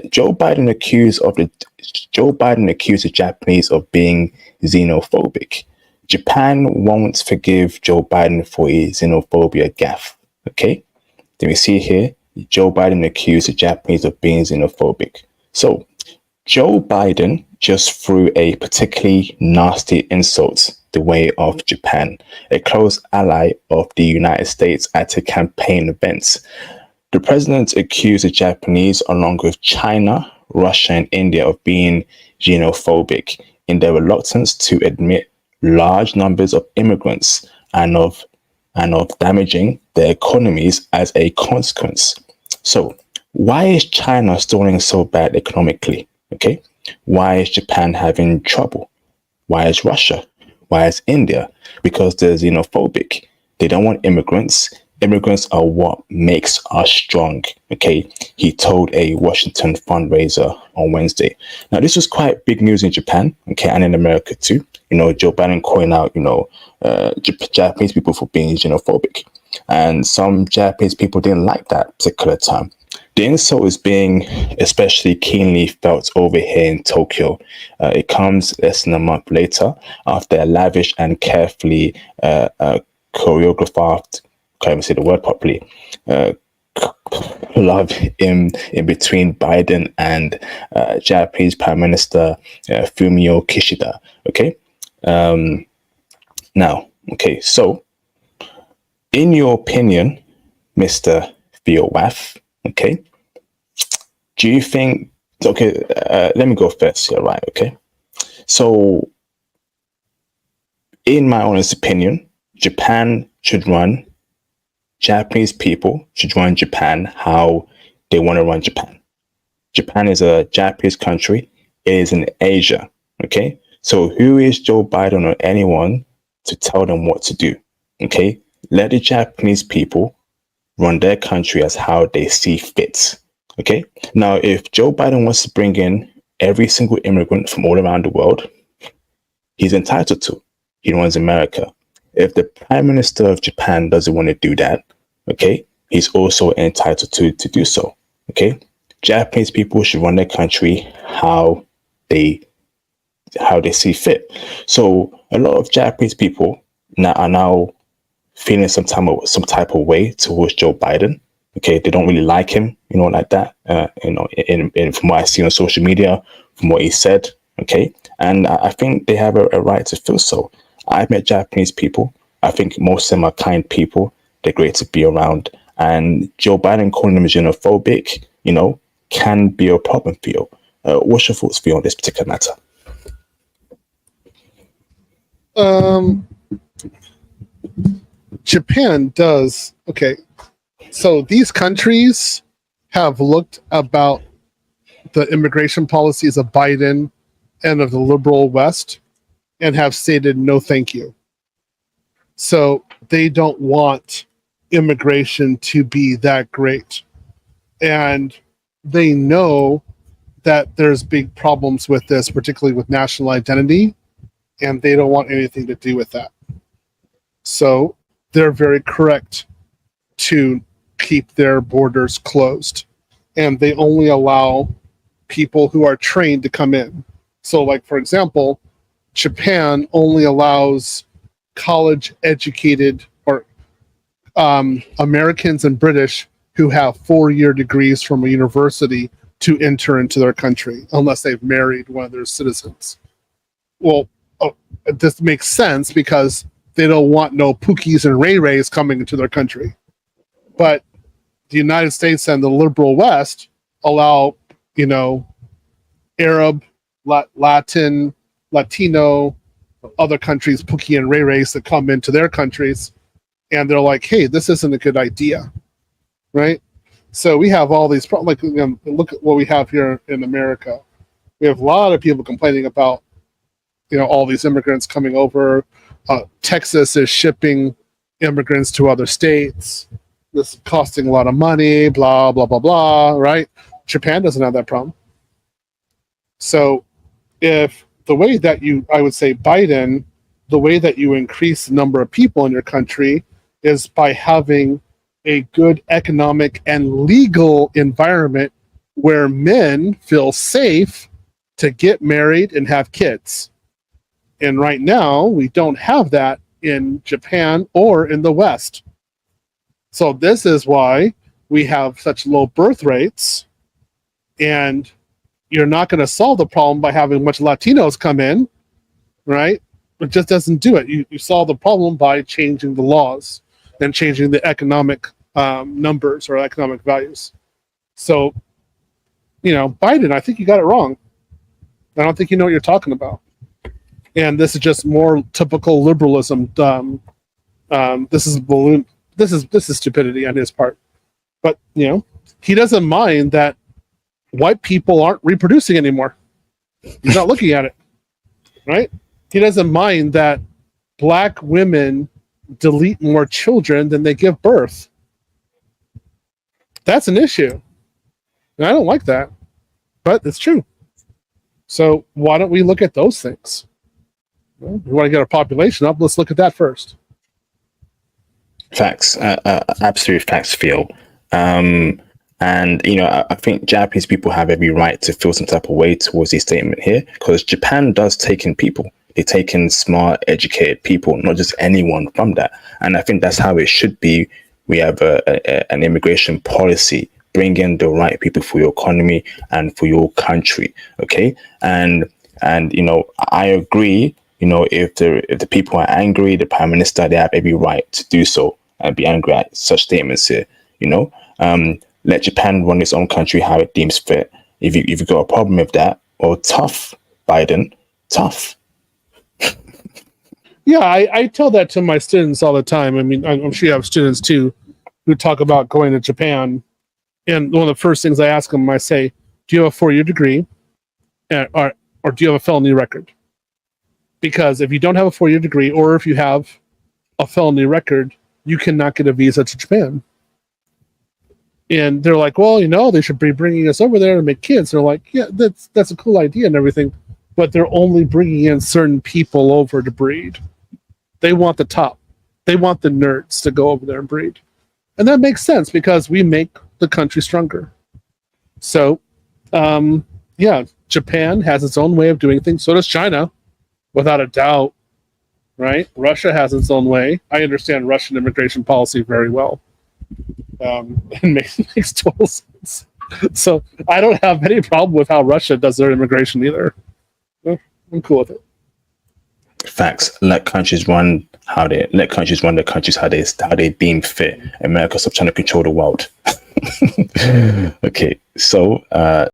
Joe Biden accused the Japanese of being xenophobic. Japan won't forgive Joe Biden for his xenophobia gaffe. Okay, then we see here Joe Biden accused the Japanese of being xenophobic. So Joe Biden just threw a particularly nasty insult the way of Japan, a close ally of the United States at a campaign event. The president accused the Japanese, along with China, Russia, and India, of being xenophobic in their reluctance to admit large numbers of immigrants and of damaging their economies as a consequence. So, why is China doing so bad economically? Okay, why is Japan having trouble? Why is Russia? Why is India? Because they're xenophobic. They don't want immigrants. Immigrants are what makes us strong. Okay, he told a Washington fundraiser on Wednesday. Now, this was quite big news in Japan, okay, and in America too. Joe Biden calling out, Japanese people for being xenophobic, and some Japanese people didn't like that particular time. The insult is being especially keenly felt over here in Tokyo. It comes less than a month later after a lavish and carefully choreographed, can't even say the word properly, love in between Biden and Japanese Prime Minister Fumio Kishida. Okay. So in your opinion, Mr. Theo Waff, okay, do you think, let me go first here, right? Okay. So in my honest opinion, Japanese people should run Japan how they want to run Japan. Japan is a Japanese country. It is in Asia. Okay. So who is Joe Biden or anyone to tell them what to do? Okay. Let the Japanese people run their country as how they see fit. Okay. Now, if Joe Biden wants to bring in every single immigrant from all around the world, he's entitled to. He runs America. If the Prime Minister of Japan doesn't want to do that, okay, he's also entitled to do so. Okay. Japanese people should run their country how they see fit. So a lot of Japanese people are now feeling some type of way towards Joe Biden. Okay, they don't really like him, like that. In from what I see on social media, from what he said. Okay, and I think they have a right to feel so. I've met Japanese people. I think most of them are kind people. They're great to be around. And Joe Biden calling them xenophobic, can be a problem for you. What's your thoughts, Theo, on this particular matter? Japan does. Okay. So these countries have looked about the immigration policies of Biden and of the liberal West and have stated no thank you. So they don't want immigration to be that great. And they know that there's big problems with this, particularly with national identity, and they don't want anything to do with that. So they're very correct to keep their borders closed, and they only allow people who are trained to come in. So, like, for example, Japan only allows college-educated or Americans and British who have 4-year degrees from a university to enter into their country, unless they've married one of their citizens. Well, this makes sense because they don't want no Pookies and Ray Rays coming into their country. But the United States and the liberal West allow, Arab, Latin, Latino, other countries, Pookie and Ray Rays, that come into their countries, and they're like, hey, this isn't a good idea, right? So we have all these problems. Like, look at what we have here in America. We have a lot of people complaining about, all these immigrants coming over. Texas is shipping immigrants to other states. This is costing a lot of money, blah, blah, blah, blah, right? Japan doesn't have that problem. So if the way that I would say Biden, the way that you increase the number of people in your country is by having a good economic and legal environment where men feel safe to get married and have kids. And right now, we don't have that in Japan or in the West. So this is why we have such low birth rates. And you're not going to solve the problem by having a bunch of Latinos come in, right? It just doesn't do it. You solve the problem by changing the laws and changing the economic numbers or economic values. So, Biden, I think you got it wrong. I don't think you know what you're talking about. And this is just more typical liberalism. This is balloon. This is stupidity on his part. But he doesn't mind that white people aren't reproducing anymore. He's not looking at it, right? He doesn't mind that black women delete more children than they give birth. That's an issue. And I don't like that, but it's true. So why don't we look at those things? Well, we want to get our population up. Let's look at that first. Facts, absolute facts, Theo. And I think Japanese people have every right to feel some type of way towards this statement here, because Japan does take in people. They take in smart, educated people, not just anyone from that. And I think that's how it should be. We have an immigration policy. Bring in the right people for your economy and for your country. Okay, and I agree. If the people are angry, the prime minister, they have every right to do so and be angry at such statements here. Let Japan run its own country how it deems fit. If you've got a problem with that, well, tough, Biden, tough. Yeah, I tell that to my students all the time. I mean, I'm sure you have students too who talk about going to Japan. And one of the first things I ask them, I say, do you have a 4-year degree or do you have a felony record? Because if you don't have a 4-year degree or if you have a felony record, you cannot get a visa to Japan. And they're like, well, they should be bringing us over there to make kids. They're like, yeah, that's a cool idea and everything. But they're only bringing in certain people over to breed. They want the top. They want the nerds to go over there and breed. And that makes sense because we make the country stronger. So, Japan has its own way of doing things. So does China, without a doubt, right? Russia has its own way. I understand Russian immigration policy very well. It makes total sense. So I don't have any problem with how Russia does their immigration either. I'm cool with it. Facts. Let countries run the countries how they deem fit. America, stop trying to control the world. Okay, so